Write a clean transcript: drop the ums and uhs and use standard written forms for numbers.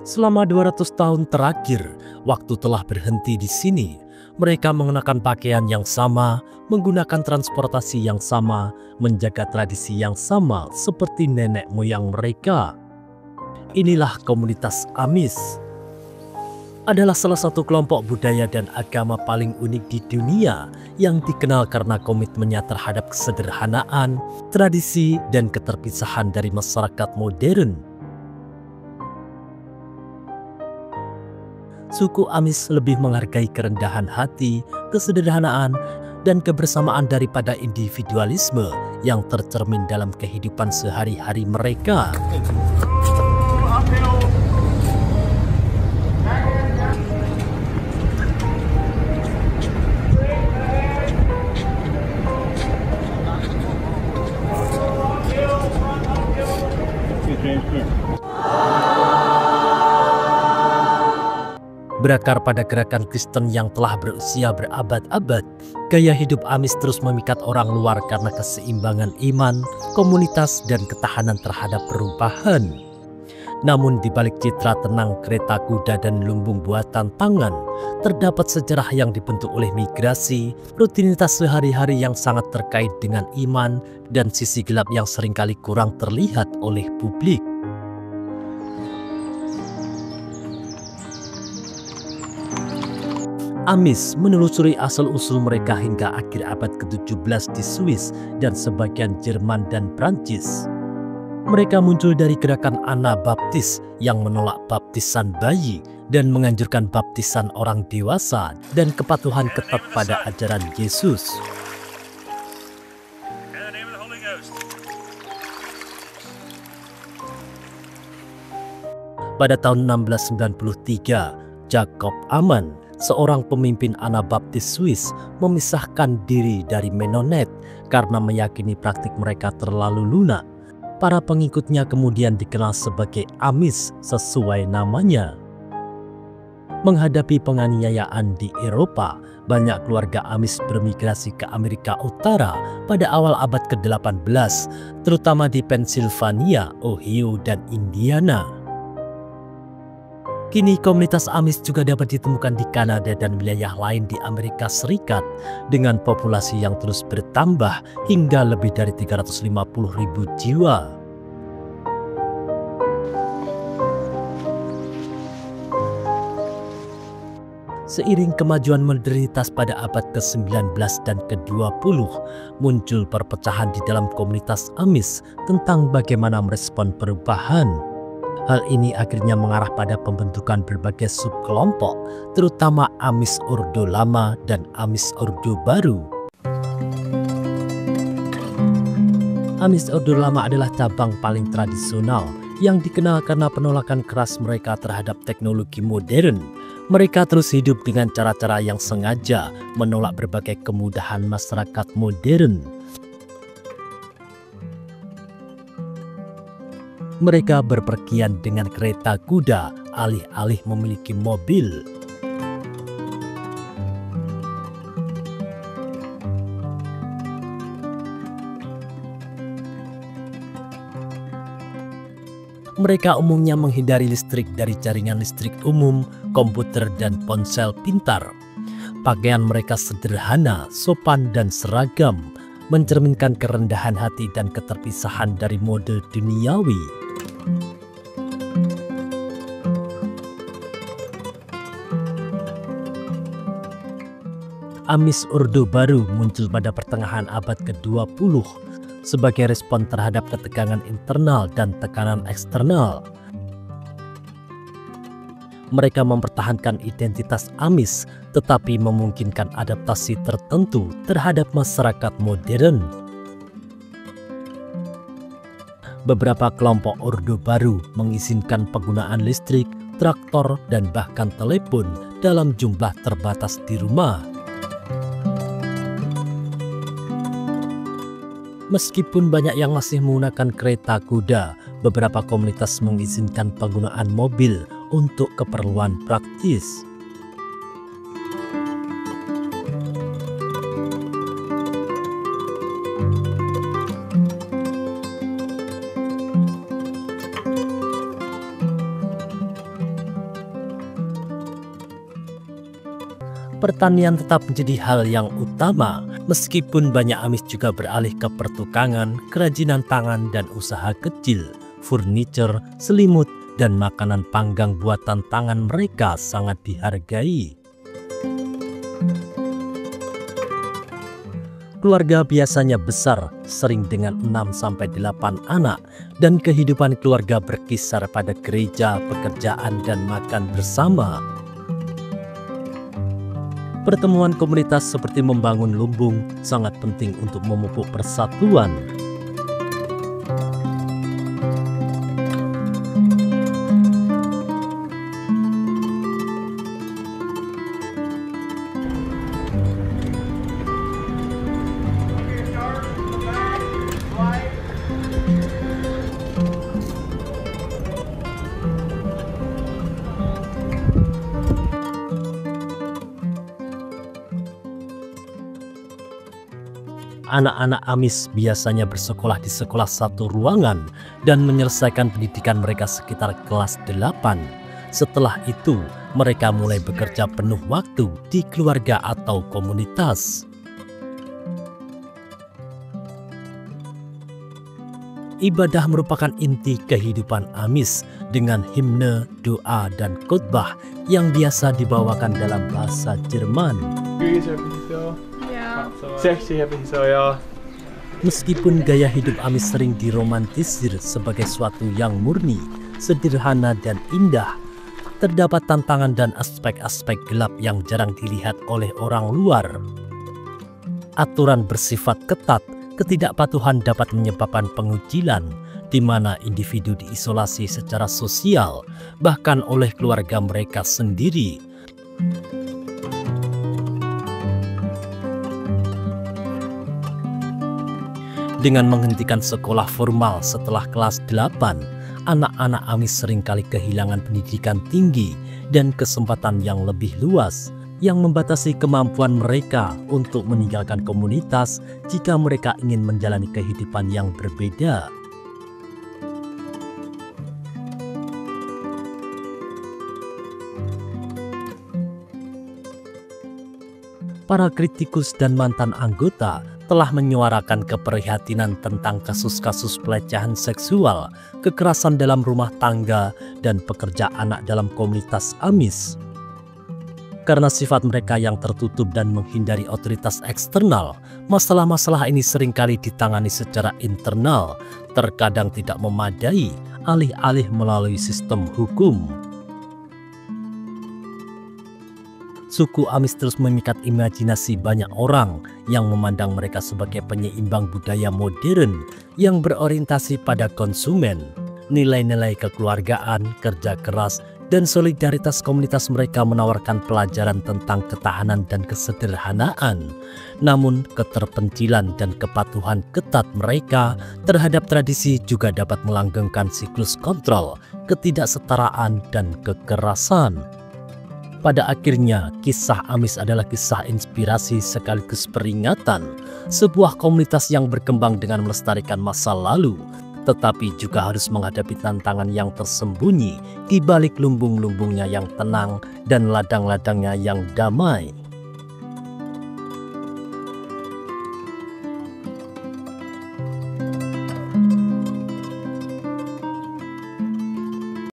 Selama 200 tahun terakhir, waktu telah berhenti di sini. Mereka mengenakan pakaian yang sama, menggunakan transportasi yang sama, menjaga tradisi yang sama seperti nenek moyang mereka. Inilah komunitas Amis. Adalah salah satu kelompok budaya dan agama paling unik di dunia yang dikenal karena komitmennya terhadap kesederhanaan, tradisi, dan keterpisahan dari masyarakat modern. Suku Amis lebih menghargai kerendahan hati, kesederhanaan, dan kebersamaan daripada individualisme yang tercermin dalam kehidupan sehari-hari mereka. Berakar pada gerakan Kristen yang telah berusia berabad-abad, gaya hidup Amis terus memikat orang luar karena keseimbangan iman, komunitas, dan ketahanan terhadap perubahan. Namun di balik citra tenang kereta kuda dan lumbung buatan tangan, terdapat sejarah yang dibentuk oleh migrasi, rutinitas sehari-hari yang sangat terkait dengan iman, dan sisi gelap yang seringkali kurang terlihat oleh publik. Amis menelusuri asal-usul mereka hingga akhir abad ke-17 di Swiss dan sebagian Jerman dan Prancis. Mereka muncul dari gerakan Anabaptis yang menolak baptisan bayi dan menganjurkan baptisan orang dewasa dan kepatuhan ketat pada ajaran Yesus. Pada tahun 1693, Jacob Amann, seorang pemimpin Anabaptis Swiss, memisahkan diri dari Menonet karena meyakini praktik mereka terlalu lunak. Para pengikutnya kemudian dikenal sebagai Amis sesuai namanya. Menghadapi penganiayaan di Eropa, banyak keluarga Amis bermigrasi ke Amerika Utara pada awal abad ke-18, terutama di Pennsylvania, Ohio, dan Indiana. Kini komunitas Amis juga dapat ditemukan di Kanada dan wilayah lain di Amerika Serikat dengan populasi yang terus bertambah hingga lebih dari 350.000 jiwa. Seiring kemajuan modernitas pada abad ke-19 dan ke-20, muncul perpecahan di dalam komunitas Amis tentang bagaimana merespon perubahan. Hal ini akhirnya mengarah pada pembentukan berbagai subkelompok, terutama Amis Ordo Lama dan Amis Ordo Baru. Amis Ordo Lama adalah cabang paling tradisional yang dikenal karena penolakan keras mereka terhadap teknologi modern. Mereka terus hidup dengan cara-cara yang sengaja menolak berbagai kemudahan masyarakat modern. Mereka berpergian dengan kereta kuda alih-alih memiliki mobil. Mereka umumnya menghindari listrik dari jaringan listrik umum, komputer, dan ponsel pintar. Pakaian mereka sederhana, sopan, dan seragam, mencerminkan kerendahan hati dan keterpisahan dari mode duniawi. Amis Ordo Baru muncul pada pertengahan abad ke-20 sebagai respon terhadap ketegangan internal dan tekanan eksternal. Mereka mempertahankan identitas Amis tetapi memungkinkan adaptasi tertentu terhadap masyarakat modern. Beberapa kelompok Ordo Baru mengizinkan penggunaan listrik, traktor, dan bahkan telepon dalam jumlah terbatas di rumah. Meskipun banyak yang masih menggunakan kereta kuda, beberapa komunitas mengizinkan penggunaan mobil untuk keperluan praktis. Pertanian tetap menjadi hal yang utama, meskipun banyak Amis juga beralih ke pertukangan, kerajinan tangan, dan usaha kecil. Furniture, selimut, dan makanan panggang buatan tangan mereka sangat dihargai. Keluarga biasanya besar, sering dengan 6-8 anak, dan kehidupan keluarga berkisar pada gereja, pekerjaan, dan makan bersama. Pertemuan komunitas seperti membangun lumbung sangat penting untuk memupuk persatuan. Anak-anak Amis biasanya bersekolah di sekolah satu ruangan dan menyelesaikan pendidikan mereka sekitar kelas 8. Setelah itu, mereka mulai bekerja penuh waktu di keluarga atau komunitas. Ibadah merupakan inti kehidupan Amis dengan himne, doa, dan khotbah yang biasa dibawakan dalam bahasa Jerman. Meskipun gaya hidup Amis sering diromantisir sebagai suatu yang murni, sederhana, dan indah, terdapat tantangan dan aspek-aspek gelap yang jarang dilihat oleh orang luar. Aturan bersifat ketat, ketidakpatuhan dapat menyebabkan pengucilan, di mana individu diisolasi secara sosial, bahkan oleh keluarga mereka sendiri. Dengan menghentikan sekolah formal setelah kelas 8, anak-anak Amis seringkali kehilangan pendidikan tinggi dan kesempatan yang lebih luas, yang membatasi kemampuan mereka untuk meninggalkan komunitas jika mereka ingin menjalani kehidupan yang berbeda. Para kritikus dan mantan anggota telah menyuarakan keprihatinan tentang kasus-kasus pelecehan seksual, kekerasan dalam rumah tangga, dan pekerja anak dalam komunitas Amis. Karena sifat mereka yang tertutup dan menghindari otoritas eksternal, masalah-masalah ini seringkali ditangani secara internal, terkadang tidak memadai, alih-alih melalui sistem hukum. Suku Amis terus memikat imajinasi banyak orang yang memandang mereka sebagai penyeimbang budaya modern yang berorientasi pada konsumen. Nilai-nilai kekeluargaan, kerja keras, dan solidaritas komunitas mereka menawarkan pelajaran tentang ketahanan dan kesederhanaan. Namun, keterpencilan dan kepatuhan ketat mereka terhadap tradisi juga dapat melanggengkan siklus kontrol, ketidaksetaraan, dan kekerasan. Pada akhirnya, kisah Amis adalah kisah inspirasi sekaligus peringatan, sebuah komunitas yang berkembang dengan melestarikan masa lalu, tetapi juga harus menghadapi tantangan yang tersembunyi di balik lumbung-lumbungnya yang tenang dan ladang-ladangnya yang damai.